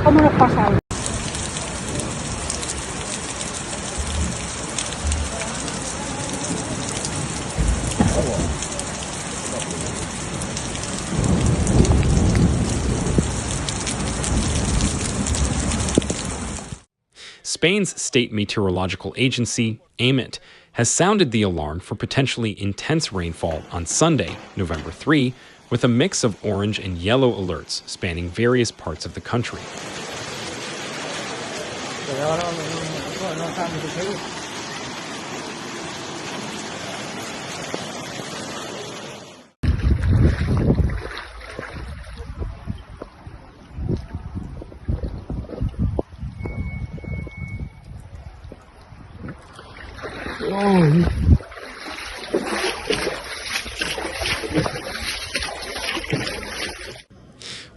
¿Cómo nos pasa? Spain's state meteorological agency, AMIT, has sounded the alarm for potentially intense rainfall on Sunday, November 3, with a mix of orange and yellow alerts spanning various parts of the country.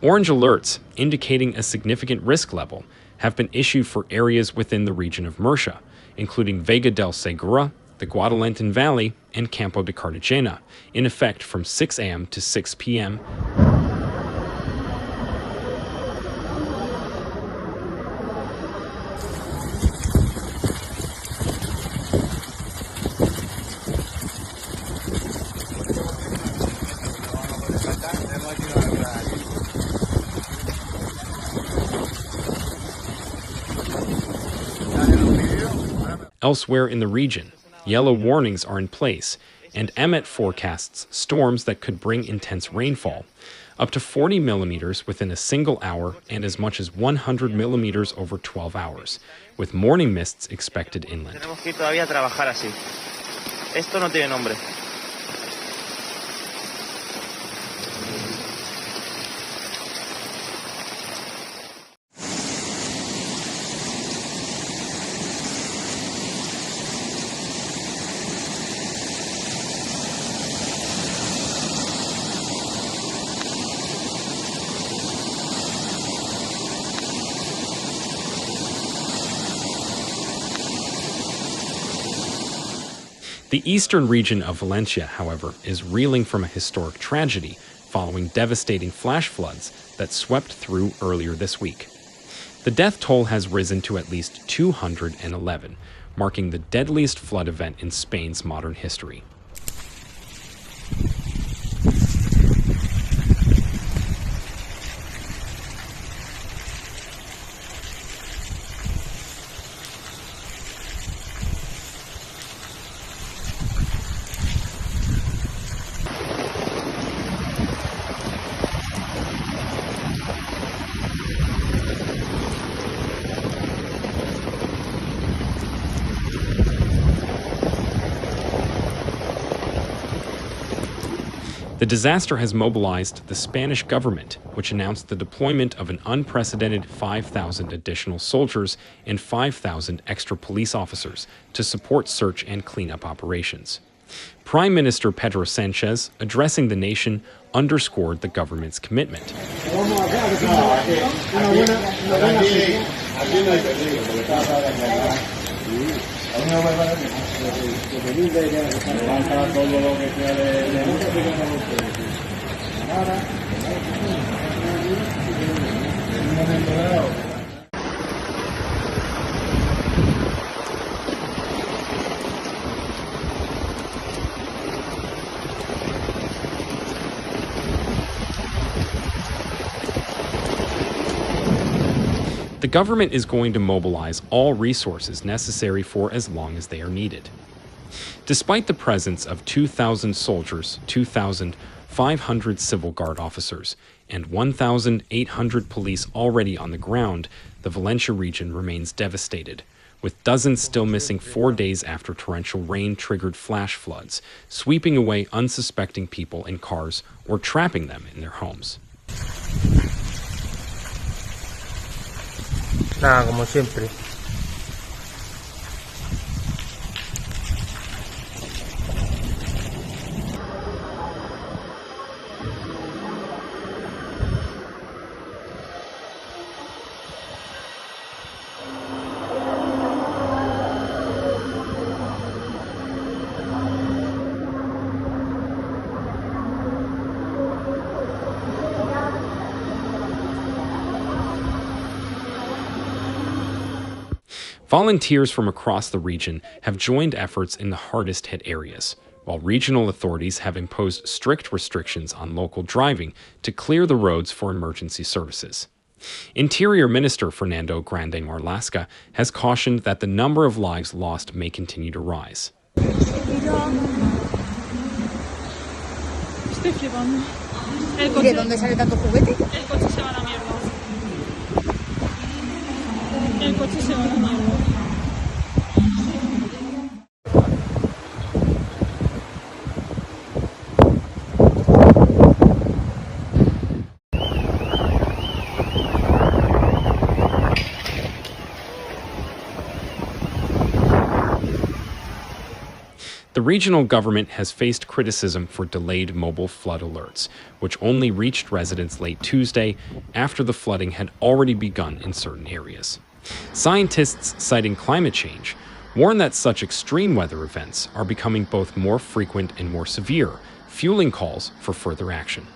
Orange alerts, indicating a significant risk level, have been issued for areas within the region of Murcia, including Vega del Segura, the Guadalentin Valley, and Campo de Cartagena, in effect from 6 a.m. to 6 p.m. Elsewhere in the region, yellow warnings are in place, and EMET forecasts storms that could bring intense rainfall, up to 40 millimeters within a single hour and as much as 100 millimeters over 12 hours, with morning mists expected inland. The eastern region of Valencia, however, is reeling from a historic tragedy following devastating flash floods that swept through earlier this week. The death toll has risen to at least 211, marking the deadliest flood event in Spain's modern history. The disaster has mobilized the Spanish government, which announced the deployment of an unprecedented 5,000 additional soldiers and 5,000 extra police officers to support search and cleanup operations. Prime Minister Pedro Sanchez, addressing the nation, underscored the government's commitment. The government is going to mobilize all resources necessary for as long as they are needed. Despite the presence of 2,000 soldiers, 2,500 civil guard officers, and 1,800 police already on the ground, the Valencia region remains devastated, with dozens still missing 4 days after torrential rain triggered flash floods, sweeping away unsuspecting people in cars or trapping them in their homes. Nada, como siempre. Volunteers from across the region have joined efforts in the hardest hit areas, while regional authorities have imposed strict restrictions on local driving to clear the roads for emergency services. Interior Minister Fernando Grande Marlaska has cautioned that the number of lives lost may continue to rise. Estoy flipando. ¿De dónde sale tanto juguete? El coche se va a la mierda. El coche se va a la mierda. The regional government has faced criticism for delayed mobile flood alerts, which only reached residents late Tuesday after the flooding had already begun in certain areas. Scientists citing climate change warn that such extreme weather events are becoming both more frequent and more severe, fueling calls for further action.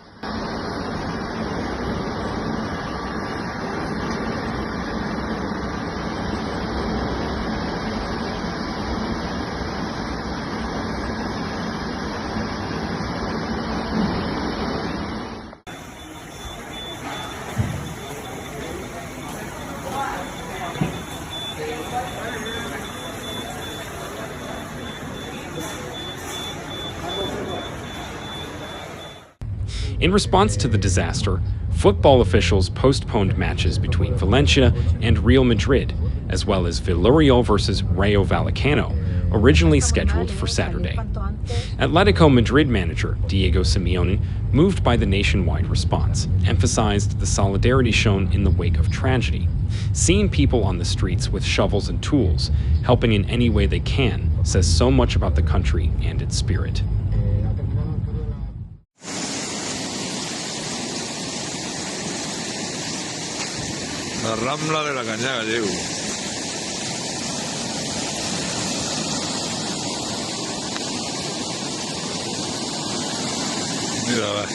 In response to the disaster, football officials postponed matches between Valencia and Real Madrid, as well as Villarreal versus Rayo Vallecano, originally scheduled for Saturday. Atletico Madrid manager Diego Simeone, moved by the nationwide response, emphasized the solidarity shown in the wake of tragedy, seeing people on the streets with shovels and tools, helping in any way they can, says so much about the country and its spirit. La Rambla de la Cañada, llego. Mira, va.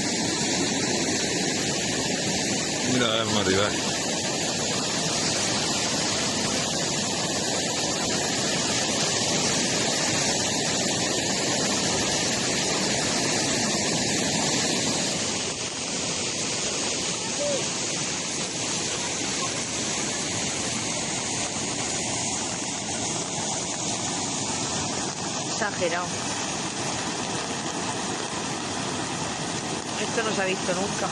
Mira, va, arriba. Exagerado. Esto no se ha visto nunca.